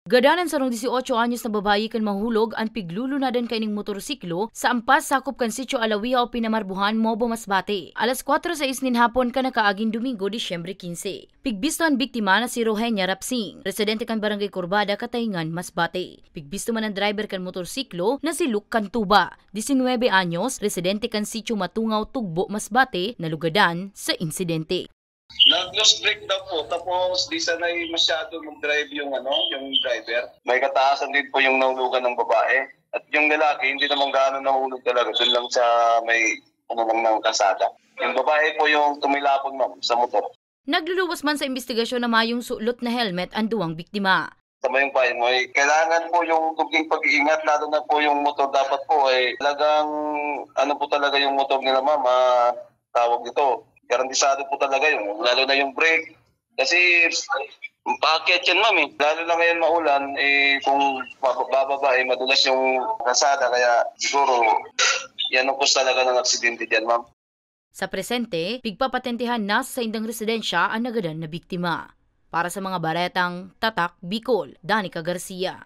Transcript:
Gadanan sarong 18 anyos na babayi kan mahulog ang piglulunadan kaining motorsiklo sa ampas sakop kan Sitio Alawiha o Pinamarbuhan, Mobo, Masbate. Alas 4:06 nin hapon kan nakaaging Domingo, Disyembre 15. Pigbisto ang biktima na si Rohenia Rapsing, residente kan Barangay Corbada, Katayngan, Masbate. Pigbisto man ang driver kan motorsiklo na si Luke Cantuba, 19 anyos, residente kan Sitio Matungaw, Tugbo, Masbate, nalugadan sa insidente. Nag-lost brake daw po, tapos di sanay masyado mag-drive yung driver. May kataasan din po yung nahulugan ng babae. At yung lalaki, hindi naman gaano nahulog talaga. Doon lang sa may ng kasada. Yung babae po yung tumilapon, ma'am, sa motor. Nagluluwas man sa investigasyon na mayong sulot na helmet ang duwang biktima. Tama yung payo mo, kailangan po yung tuging pag-iingat, lalo na po yung motor dapat po talagang po talaga yung motor nila, ma'am, tawag dito. Garantisado po talaga yun, lalo na yung brake. Kasi paakyat yan, ma'am. Lalo na ngayon maulan, kung bababa, madulas yung kasada. Kaya siguro, yan ang cause talaga ng aksidente dyan, ma'am. Sa presente, pigpapatentehan na sa indang residensya ang nagadan na biktima. Para sa mga baretang Tatak, Bicol, Danica Garcia.